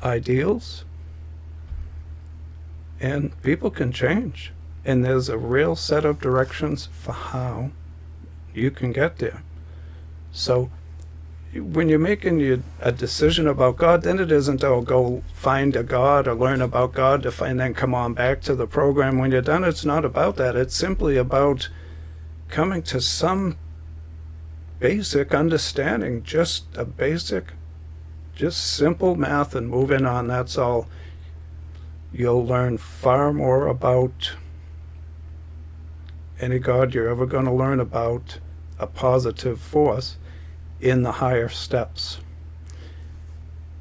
ideals, and people can change. And there's a real set of directions for how you can get there. So when you're making a decision about God, then it isn't, oh, go find a God or learn about God to find, then come on back to the program when you're done. It's not about that. It's simply about coming to some basic understanding, just simple math and moving on. That's all. You'll learn far more about any God you're ever going to learn about, a positive force, in the higher steps.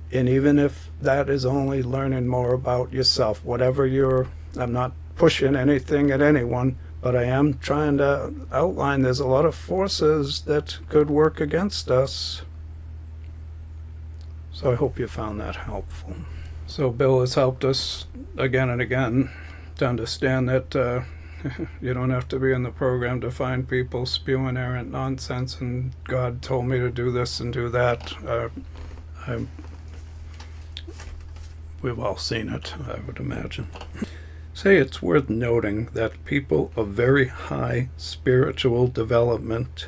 And even if that is only learning more about yourself, I'm not pushing anything at anyone, but I am trying to outline there's a lot of forces that could work against us. So I hope you found that helpful. So Bill has helped us again and again to understand that you don't have to be in the program to find people spewing errant nonsense and God told me to do this and do that. We've all seen it, I would imagine. Say it's worth noting that people of very high spiritual development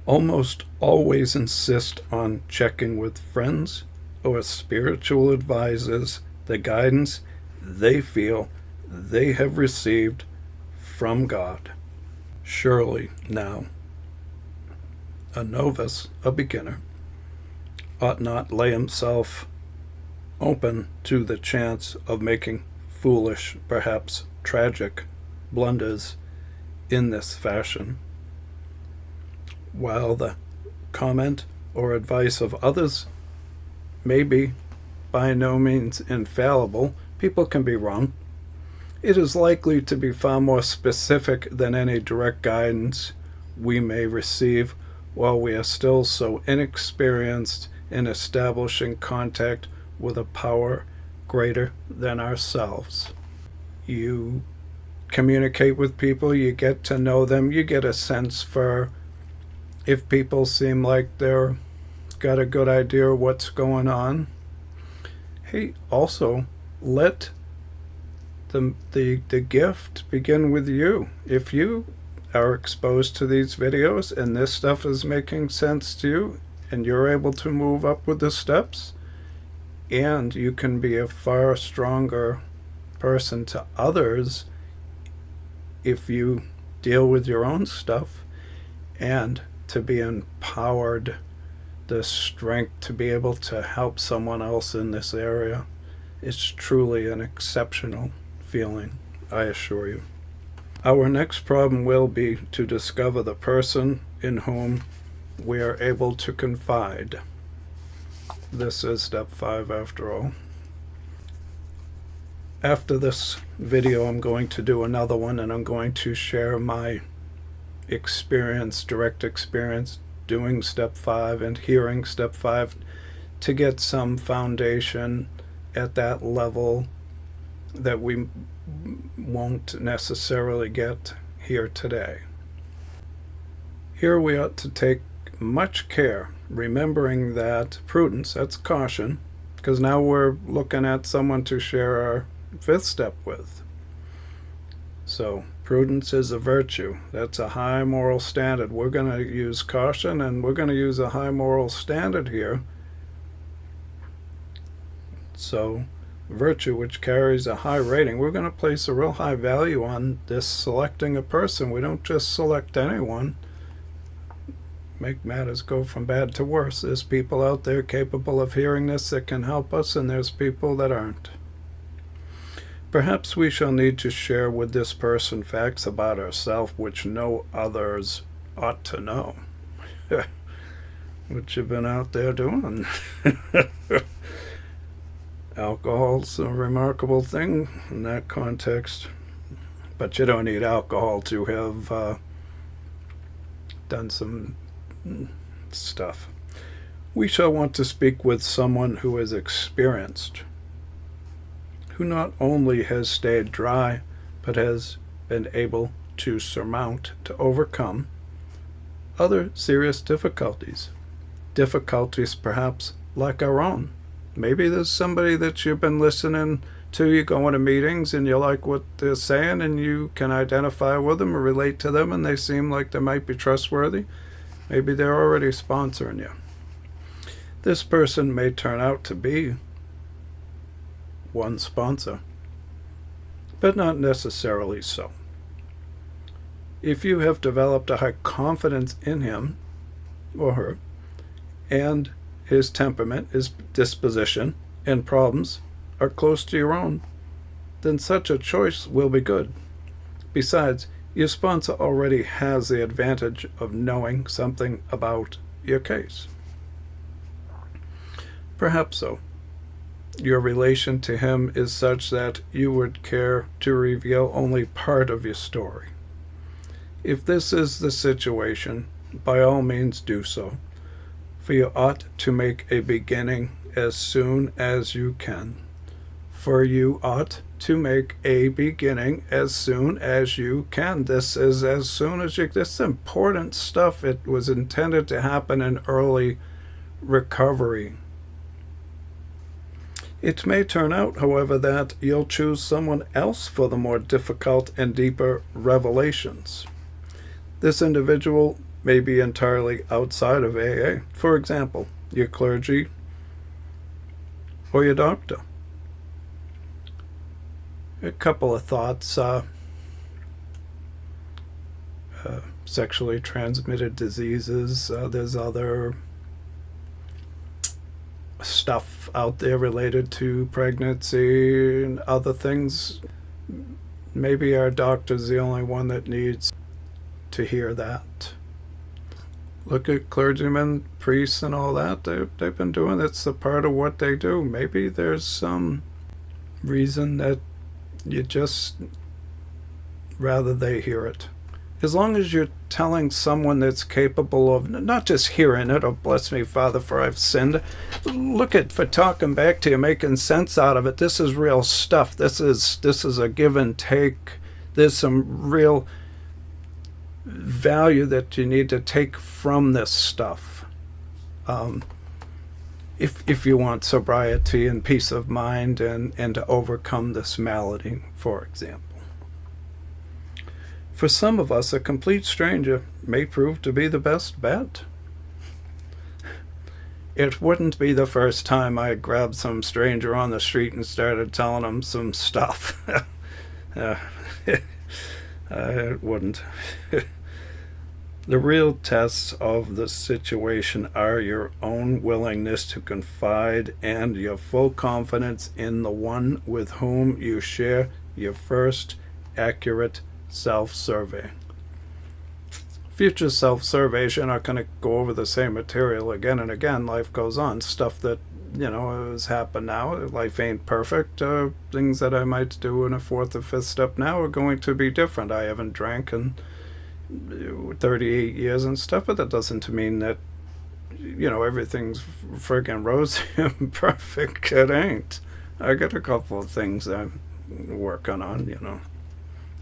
almost always insist on checking with friends or spiritual advisors the guidance they feel they have received from God. Surely now, a novice, a beginner, ought not lay himself open to the chance of making foolish, perhaps tragic, blunders in this fashion. While the comment or advice of others may be by no means infallible, people can be wrong. It is likely to be far more specific than any direct guidance we may receive while we are still so inexperienced in establishing contact with a power greater than ourselves. You communicate with people, you get to know them, you get a sense for if people seem like they're got a good idea of what's going on. Hey, also, let the gift begin with you. If you are exposed to these videos and this stuff is making sense to you and you're able to move up with the steps, and you can be a far stronger person to others if you deal with your own stuff, and to be empowered, the strength to be able to help someone else in this area. It's truly an exceptional feeling, I assure you. Our next problem will be to discover the person in whom we are able to confide. This is step 5 after all. After this video, I'm going to do another one, and I'm going to share my experience, direct experience, doing step 5 and hearing step 5 to get some foundation at that level that we won't necessarily get here today. Here we ought to take much care, remembering that prudence, that's caution, because now we're looking at someone to share our 5th step with. So prudence is a virtue. That's a high moral standard. We're going to use caution, and we're going to use a high moral standard here. So virtue, which carries a high rating, we're going to place a real high value on this selecting a person. We don't just select anyone. Make matters go from bad to worse. There's people out there capable of hearing this that can help us, and there's people that aren't. Perhaps we shall need to share with this person facts about ourselves which no others ought to know. what you've been out there doing. Alcohol's a remarkable thing in that context, but you don't need alcohol to have done some stuff. We shall want to speak with someone who is experienced, who not only has stayed dry, but has been able to surmount, to overcome other serious difficulties. Difficulties perhaps like our own. Maybe there's somebody that you've been listening to, you go into meetings and you like what they're saying and you can identify with them or relate to them and they seem like they might be trustworthy. Maybe they're already sponsoring you. This person may turn out to be one sponsor, but not necessarily so. If you have developed a high confidence in him or her, and his temperament, his disposition, and problems are close to your own, then such a choice will be good. Besides, your sponsor already has the advantage of knowing something about your case. Perhaps so. Your relation to him is such that you would care to reveal only part of your story. If this is the situation, by all means do so, for you ought to make a beginning as soon as you can. For you ought to make a beginning as soon as you can. This is as soon as you. This is important stuff. It was intended to happen in early recovery. It may turn out, however, that you'll choose someone else for the more difficult and deeper revelations. This individual may be entirely outside of AA. For example, your clergy or your doctor. A couple of thoughts. Sexually transmitted diseases. There's other stuff out there related to pregnancy and other things. Maybe our doctor's the only one that needs to hear that. Look at clergymen, priests, and all that. They've been doing it. It's a part of what they do. Maybe there's some reason that you just rather they hear it. As long as you're telling someone that's capable of not just hearing it, oh, bless me, Father, for I've sinned. Look at, for talking back to you, making sense out of it. This is real stuff. This is a give and take. There's some real value that you need to take from this stuff. If you want sobriety and peace of mind and to overcome this malady, for example. For some of us, a complete stranger may prove to be the best bet. It wouldn't be the first time I grabbed some stranger on the street and started telling him some stuff. It wouldn't. The real tests of the situation are your own willingness to confide and your full confidence in the one with whom you share your first accurate self-survey. Future self-surveys, you're not going to go over the same material again and again. Life goes on. Stuff that, has happened now. Life ain't perfect. Things that I might do in a fourth or fifth step now are going to be different. I haven't drank in 38 years and stuff, but that doesn't mean that, everything's friggin' rosy and perfect. It ain't. I got a couple of things I'm working on,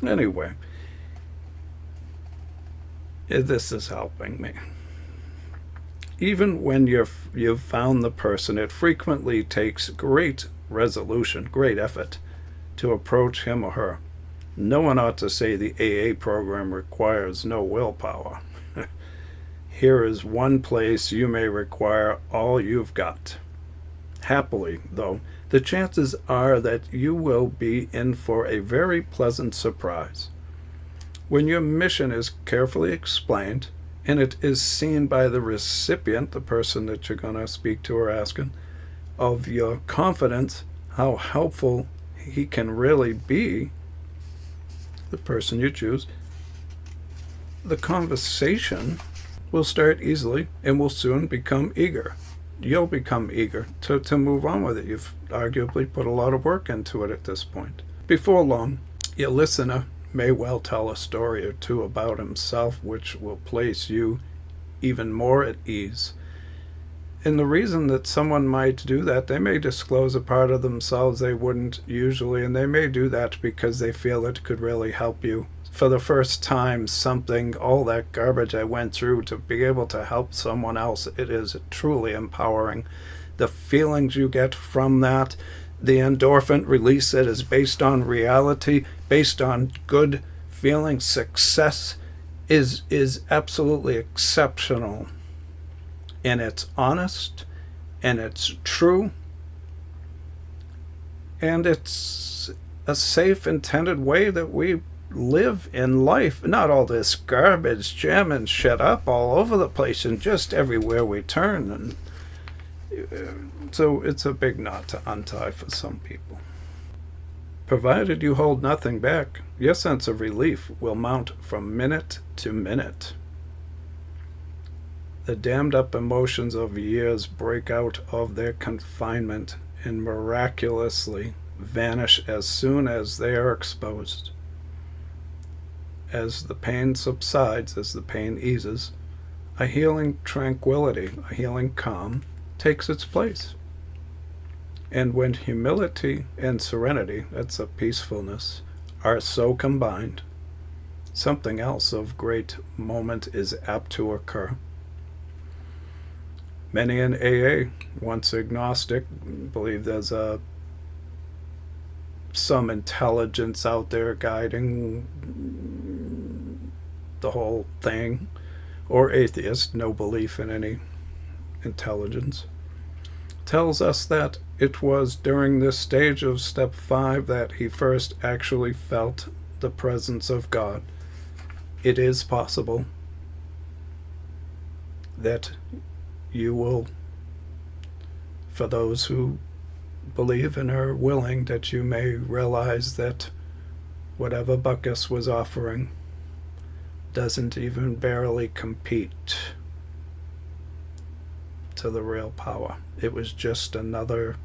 Anyway, this is helping me. Even when you've found the person, it frequently takes great resolution, great effort to approach him or her. No one ought to say the AA program requires no willpower. Here is one place you may require all you've got. Happily, though, the chances are that you will be in for a very pleasant surprise. When your mission is carefully explained, and it is seen by the recipient, the person that you're going to speak to or asking, of your confidence, how helpful he can really be, the person you choose, the conversation We'll start easily and we'll soon become eager. You'll become eager to move on with it. You've arguably put a lot of work into it at this point. Before long, your listener may well tell a story or two about himself which will place you even more at ease. And the reason that someone might do that, they may disclose a part of themselves they wouldn't usually, and they may do that because they feel it could really help you. For the first time, something, all that garbage I went through, to be able to help someone else, it is truly empowering. The feelings you get from that, the endorphin release that is based on reality, based on good feeling, success, is absolutely exceptional. And it's honest, and it's true, and it's a safe, intended way that we live in life. Not all this garbage jamming shit up all over the place and just everywhere we turn. And so it's a big knot to untie for some people. Provided you hold nothing back, your sense of relief will mount from minute to minute. The dammed up emotions of years break out of their confinement and miraculously vanish as soon as they are exposed. As the pain subsides, as the pain eases, a healing tranquility, a healing calm takes its place. And when humility and serenity, that's a peacefulness, are so combined, something else of great moment is apt to occur. Many in AA, once agnostic, believe there's some intelligence out there guiding the whole thing, or atheist, no belief in any intelligence, tells us that it was during this stage of step 5 that he first actually felt the presence of God. It is possible that you will, for those who believe and are willing, that you may realize that whatever Bacchus was offering doesn't even barely compete to the real power. It was just another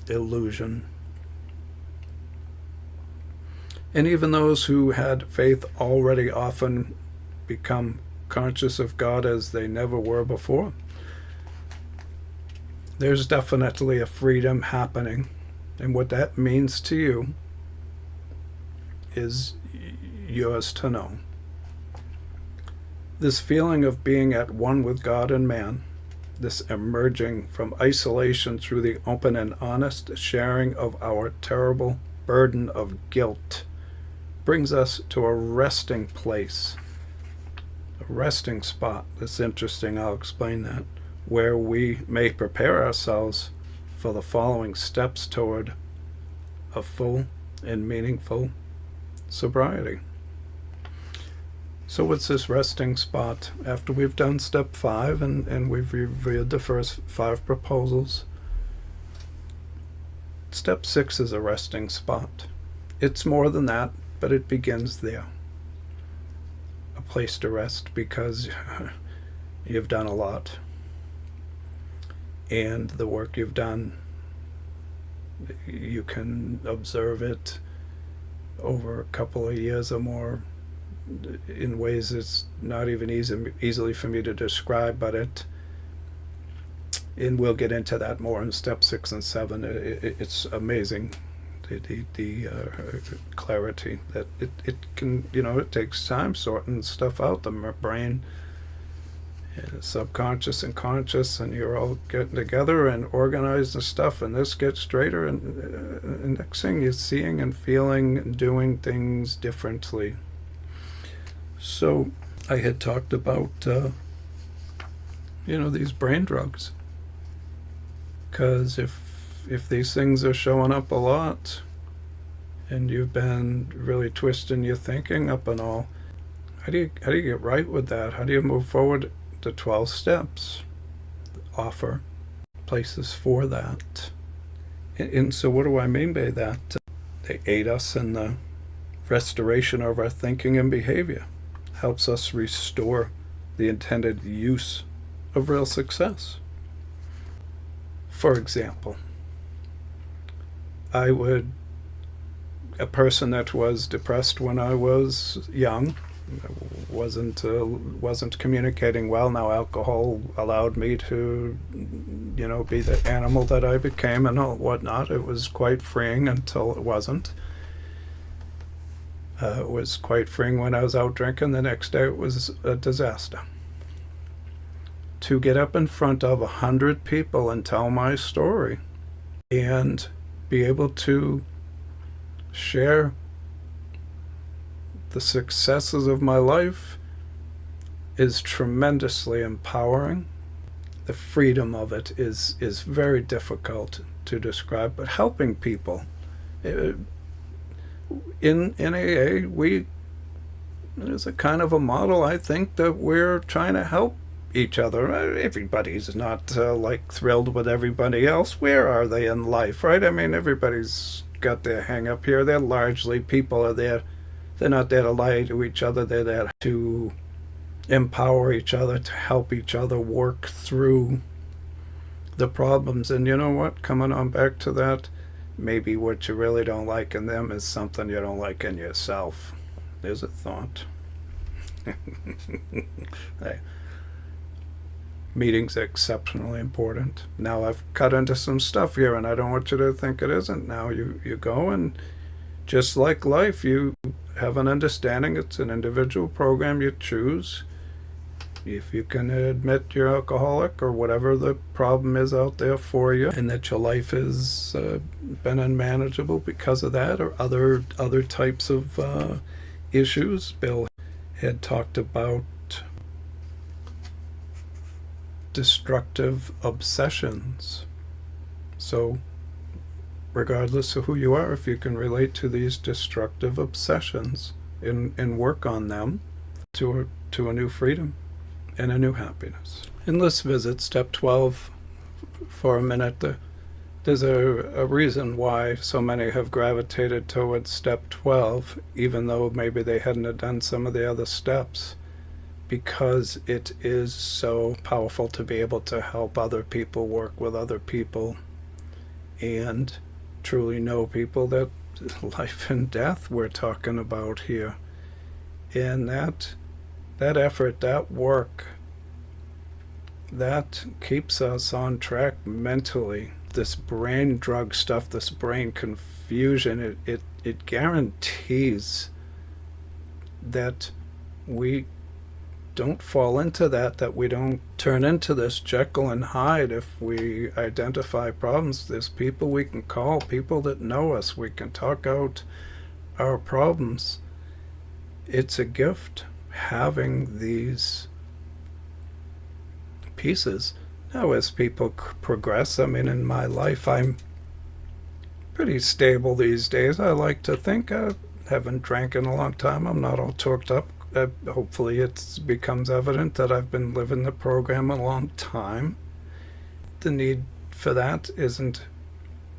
illusion. And even those who had faith already often become conscious of God as they never were before. There's definitely a freedom happening, and what that means to you is yours to know. This feeling of being at one with God and man, this emerging from isolation through the open and honest sharing of our terrible burden of guilt, brings us to a resting place, a resting spot. That's interesting, I'll explain that, where we may prepare ourselves for the following steps toward a full and meaningful sobriety. So what's this resting spot? After we've done step 5 and we've reviewed the first 5 proposals, step 6 is a resting spot. It's more than that, but it begins there. A place to rest because you've done a lot. And the work you've done, you can observe it over a couple of years or more in ways it's not even easily for me to describe, but and we'll get into that more in step 6 and 7. It's amazing, the clarity that it can, it takes time sorting stuff out, the brain, subconscious and conscious, and you're all getting together and organizing stuff, and this gets straighter, and next thing you're seeing and feeling and doing things differently. So I had talked about these brain drugs, because if these things are showing up a lot and you've been really twisting your thinking up and all, how do you get right with that? How do you move forward? The 12 steps offer places for that. And so what do I mean by that? They aid us in the restoration of our thinking and behavior, helps us restore the intended use of real success. For example, a person that was depressed when I was young, wasn't communicating well. Now alcohol allowed me to, be the animal that I became and all whatnot. It was quite freeing until it wasn't. It was quite freeing when I was out drinking. The next day it was a disaster. To get up in front of 100 people and tell my story and be able to share the successes of my life is tremendously empowering. The freedom of it is very difficult to describe, but helping people. In AA, there's a kind of a model, I think, that we're trying to help each other. Everybody's not thrilled with everybody else. Where are they in life, right? I mean, everybody's got their hang up here. They're largely, people are there. They're not there to lie to each other. They're there to empower each other, to help each other work through the problems. And you know what? Coming on back to that, maybe what you really don't like in them is something you don't like in yourself. There's a thought. Hey. Meetings are exceptionally important. Now I've cut into some stuff here, and I don't want you to think it isn't. Now you go, and just like life, you have an understanding. It's an individual program you choose. If you can admit you're alcoholic or whatever the problem is out there for you, and that your life has been unmanageable because of that, or other types of issues. Bill had talked about destructive obsessions. So regardless of who you are, if you can relate to these destructive obsessions and work on them to a new freedom and a new happiness. And let's visit step 12 for a minute. There's a reason why so many have gravitated towards step 12, even though maybe they hadn't have done some of the other steps, because it is so powerful to be able to help other people, work with other people, and truly know people that life and death we're talking about here. And that effort, that work, that keeps us on track mentally. This brain drug stuff, this brain confusion, it guarantees that we don't fall into that we don't turn into this Jekyll and Hyde. If we identify problems, there's people we can call, people that know us. We can talk out our problems. It's a gift having these pieces. Now, as people progress, I mean, in my life, I'm pretty stable these days. I like to think. I haven't drank in a long time. I'm not all torqued up. Hopefully it becomes evident that I've been living the program a long time. The need for that isn't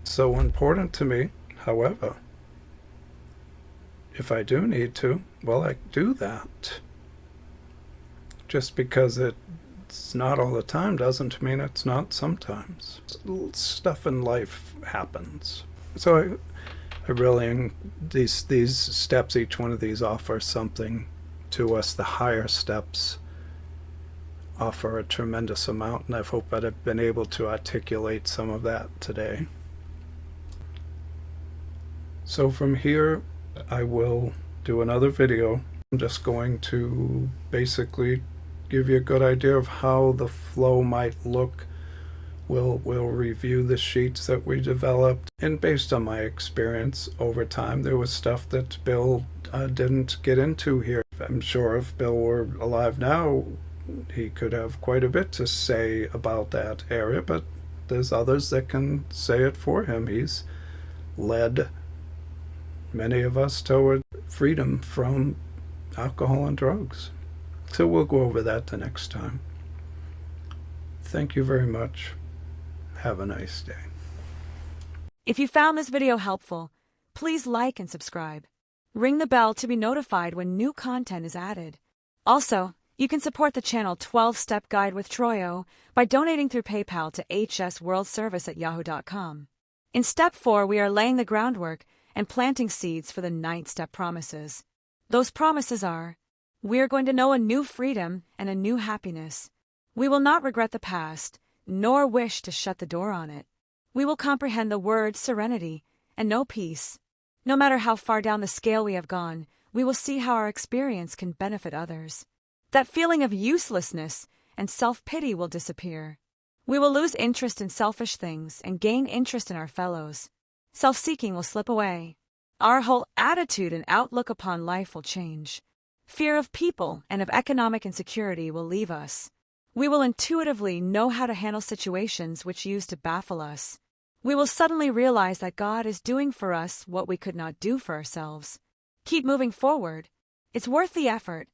so important to me. However, if I do need to, well, I do that. Just because it's not all the time doesn't mean it's not sometimes. Stuff in life happens. So I really, these steps, each one of these offers something to us. The higher steps offer a tremendous amount, and I hope that I've been able to articulate some of that today. So from here, I will do another video. I'm just going to basically give you a good idea of how the flow might look. We'll review the sheets that we developed, and based on my experience over time, there was stuff that Bill didn't get into here. I'm sure if Bill were alive now, he could have quite a bit to say about that area, but there's others that can say it for him. He's led many of us toward freedom from alcohol and drugs. So we'll go over that the next time. Thank you very much. Have a nice day. If you found this video helpful, please like and subscribe. Ring the bell to be notified when new content is added. Also, You can support the channel 12-Step Guide with Troyo by donating through PayPal to hsworldservice@yahoo.com. In Step 4, we are laying the groundwork and planting seeds for the 9th step promises. Those promises are: we are going to know a new freedom and a new happiness. We will not regret the past, nor wish to shut the door on it. We will comprehend the word serenity and know peace. No matter how far down the scale we have gone, we will see how our experience can benefit others. That feeling of uselessness and self-pity will disappear. We will lose interest in selfish things and gain interest in our fellows. Self-seeking will slip away. Our whole attitude and outlook upon life will change. Fear of people and of economic insecurity will leave us. We will intuitively know how to handle situations which used to baffle us. We will suddenly realize that God is doing for us what we could not do for ourselves. Keep moving forward. It's worth the effort,